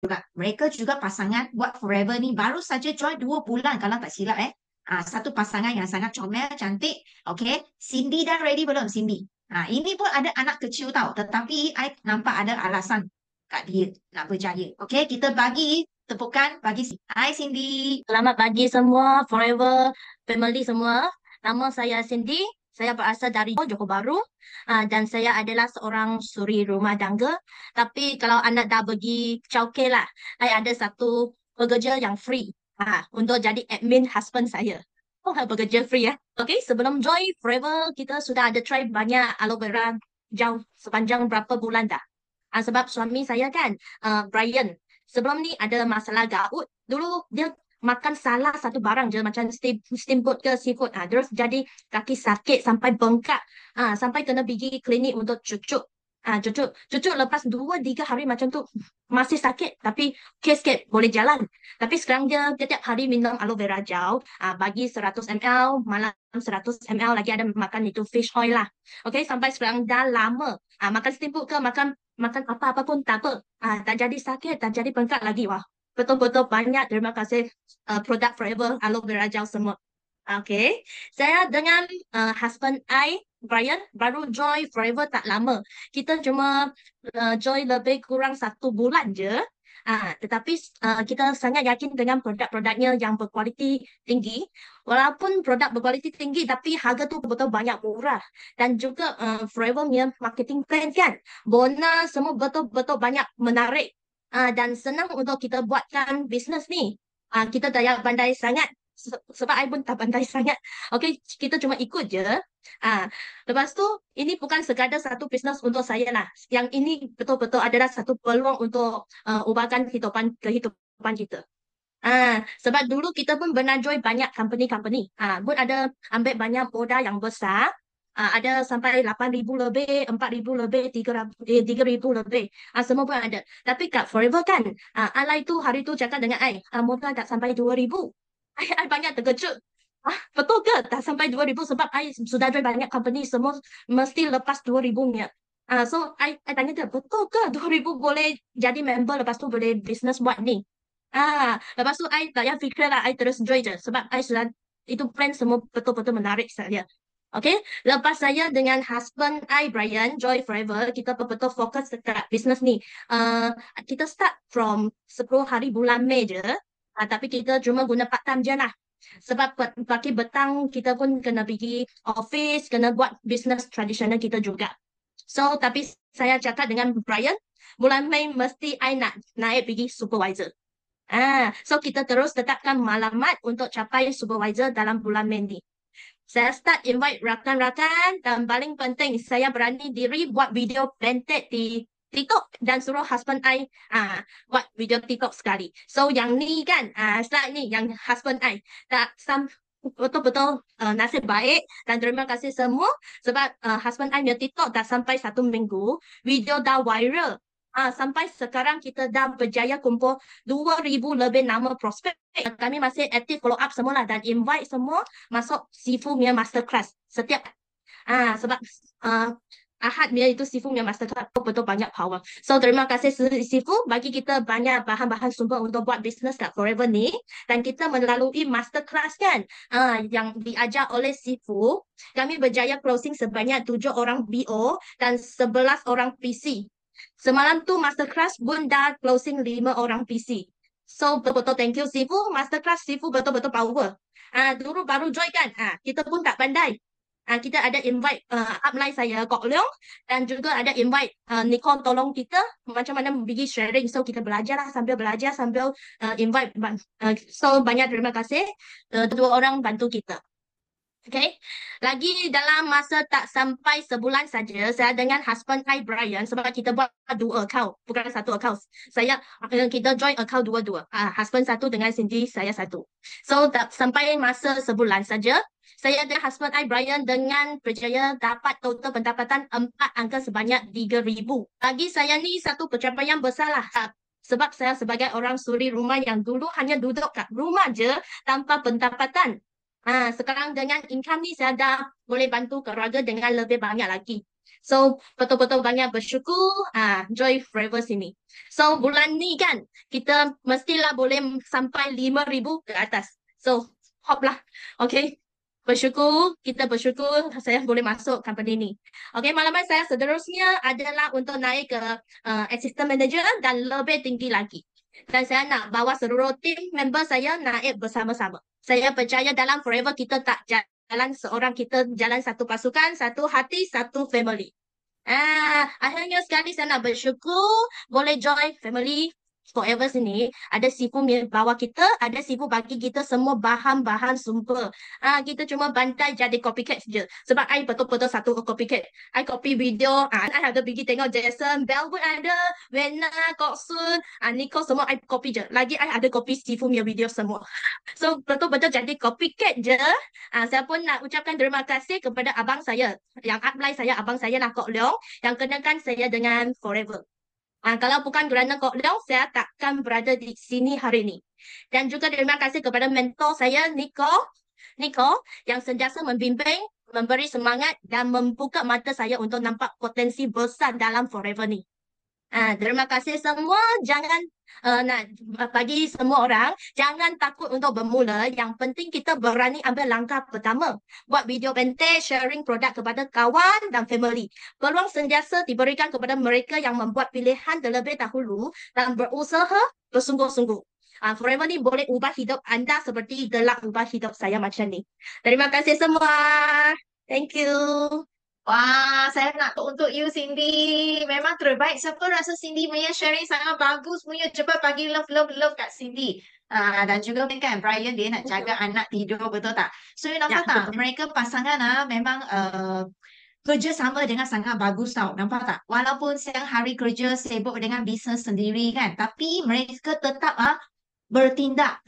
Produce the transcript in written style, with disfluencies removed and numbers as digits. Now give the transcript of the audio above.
juga. Mereka juga pasangan buat forever ni baru saja join 2 bulan kalau tak silap satu pasangan yang sangat comel, cantik. Okay, Cindy dah ready belum Cindy? Ini pun ada anak kecil tau, tetapi I nampak ada alasan kat dia nak berjaya. Okay, kita bagi tepukan bagi Cindy. Hai Cindy. Selamat pagi semua, Forever Family semua. Nama saya Cindy. Saya berasal dari Johor Bahru dan saya adalah seorang suri rumah tangga. Tapi kalau anda dah pergi childcare lah, saya ada satu pekerja yang free untuk jadi admin husband saya. Oh, pekerja free ya. Okay, sebelum join Forever, kita sudah ada try banyak aloe vera jauh sepanjang berapa bulan dah. Sebab suami saya kan, Brian, sebelum ni ada masalah gaut. Dulu dia makan salah satu barang je macam steamboat ke seafood. Terus jadi kaki sakit sampai bengkak. Sampai kena pergi klinik untuk cucuk. Cucuk lepas 2-3 hari macam tu masih sakit tapi sikit boleh jalan. Tapi sekarang dia tiap hari minum aloe vera gel, bagi 100 ml, malam 100 ml lagi ada makan itu fish oil lah. Okay, sampai sekarang dah lama. Makan steamboat ke makan makan apa-apa pun tak apa. Tak jadi sakit, tak jadi bengkak lagi. Wah, betul-betul banyak terima kasih produk Forever aloe vera gel semua. Okay, saya dengan husband I, Brian, baru join Forever tak lama. Kita cuma join lebih kurang 1 bulan je. Tetapi kita sangat yakin dengan produk-produknya yang berkualiti tinggi. Walaupun produk berkualiti tinggi, tapi harga tu betul banyak murah. Dan juga Forever punya marketing plan kan, bonus semua betul-betul banyak menarik. Dan senang untuk kita buatkan bisnes ni. Kita tak pandai sangat sebab I pun tak pandai sangat. Okay, kita cuma ikut je. Ah, Lepas tu, ini bukan sekadar satu bisnes untuk saya lah. Yang ini betul-betul adalah satu peluang untuk ubahkan kehidupan kita. Sebab dulu kita pun pernah join banyak company-company. Pun ada ambil banyak modal yang besar. Ada sampai 8,000 lebih, 4,000 lebih, 3,000 lebih. Semua pun ada. Tapi kat Forever kan, Alai tu hari tu cakap dengan I, modal tak sampai 2,000. I banyak terkejut. Betul ke? Tak sampai 2,000 sebab I sudah join banyak company semua mesti lepas 2,000 punya. So I tanya dia, betul ke 2,000 boleh jadi member lepas tu boleh business buat ni? Lepas tu I tak payah fikir lah, I terus join je sebab I sudah itu plan semua betul-betul menarik saya. Okay, lepas saya dengan husband I, Brian, join Forever, kita betul-betul fokus dekat business ni. Kita start from 10 hari bulan Mei je, tapi kita cuma guna part time je lah. Sebab pagi petang kita pun kena pergi office, kena buat business tradisional kita juga. So, tapi saya cakap dengan Brian, bulan Mei mesti I nak naik pergi supervisor. So kita terus tetapkan malamat untuk capai supervisor dalam bulan Mei ni. Saya start invite rakan-rakan dan paling penting saya berani diri buat video planted di TikTok dan suruh husband I buat video TikTok sekali. So yang ni kan, slide ni yang husband I tak betul-betul nasib baik dan terima kasih semua sebab husband I punya TikTok dah sampai 1 minggu, video dah viral. Sampai sekarang kita dah berjaya kumpul 2,000 lebih nama prospek. Kami masih aktif follow up semua lah dan invite semua masuk Sifu punya masterclass setiap sebab Ahad dia itu Sifu punya masterclass betul banyak power. So terima kasih Sifu bagi kita banyak bahan-bahan sumber untuk buat bisnes kat Forever ni dan kita melalui masterclass kan yang diajar oleh Sifu, kami berjaya closing sebanyak 7 orang BO dan 11 orang PC. Semalam tu masterclass pun dah closing 5 orang PC. So betul-betul thank you Sifu, masterclass Sifu betul-betul power. Dulu baru join kan, kita pun tak pandai. Kita ada invite upline saya Kok Leong dan juga ada invite Nicole tolong kita macam mana pergi sharing. So kita belajar lah sambil belajar sambil invite. So banyak terima kasih dua orang bantu kita. Okay, lagi dalam masa tak sampai sebulan saja, saya dengan husband I, Brian, sebab kita buat 2 account, bukan 1 account. Kita join account dua-dua. Husband satu dengan Cindy, saya satu. So, tak sampai masa sebulan saja, saya dan husband I, Brian, dengan berjaya dapat total pendapatan 4 angka sebanyak 3,000. Bagi saya ni satu pencapaian besar lah. Sebab saya sebagai orang suri rumah yang dulu hanya duduk kat rumah je tanpa pendapatan. Sekarang dengan income ni saya dah boleh bantu keluarga dengan lebih banyak lagi. So, betul-betul banyak bersyukur Joy Forever sini. So, bulan ni kan, kita mestilah boleh sampai 5,000 ke atas. So, hop lah. Okay. Bersyukur, kita bersyukur saya boleh masuk company ni. Okay, maklumat saya seterusnya adalah untuk naik ke assistant manager dan lebih tinggi lagi. Dan saya nak bawa seluruh tim member saya naik bersama-sama. Saya percaya dalam Forever kita tak jalan seorang, kita jalan satu pasukan, satu hati, satu family. Akhirnya sekali saya nak bersyukur boleh join family Forever sini. Ada Sifu bawa kita, ada Sifu bagi kita semua bahan-bahan sumber. Kita cuma bantai jadi copycat je. Sebab I betul-betul satu copycat. I copy video, I ada pergi tengok Jason, Bellwood ada, Wena, Kok Sun, Nico semua I copy je. Lagi I ada copy Sifu punya video semua. So betul-betul jadi copycat je. Saya pun nak ucapkan terima kasih kepada abang saya, yang upline saya, abang saya lah Kok Leong, yang kenakan saya dengan Forever. Kalau bukan kerana Kok Leong, saya takkan berada di sini hari ini. Dan juga terima kasih kepada mentor saya, Nico, yang sentiasa membimbing, memberi semangat dan membuka mata saya untuk nampak potensi besar dalam Forever ni. Terima kasih semua. Jangan bagi semua orang, jangan takut untuk bermula. Yang penting kita berani ambil langkah pertama. Buat video penting, sharing produk kepada kawan dan family. Peluang sentiasa diberikan kepada mereka yang membuat pilihan terlebih dahulu dan berusaha bersungguh-sungguh. Forever ni boleh ubah hidup anda seperti gelap ubah hidup saya macam ni. Terima kasih semua. Thank you. Wah, saya nak untuk you Cindy. Memang terbaik. Siapa rasa Cindy punya sharing sangat bagus punya. Cepat bagi love kat Cindy. Dan juga kan Brian dia nak jaga anak tidur, betul tak? So you nampak tak? Betul. Mereka pasangan memang kerja sama dengan sangat bagus tau. Nampak tak? Walaupun siang hari kerja sibuk dengan bisnes sendiri kan. Tapi mereka tetap bertindak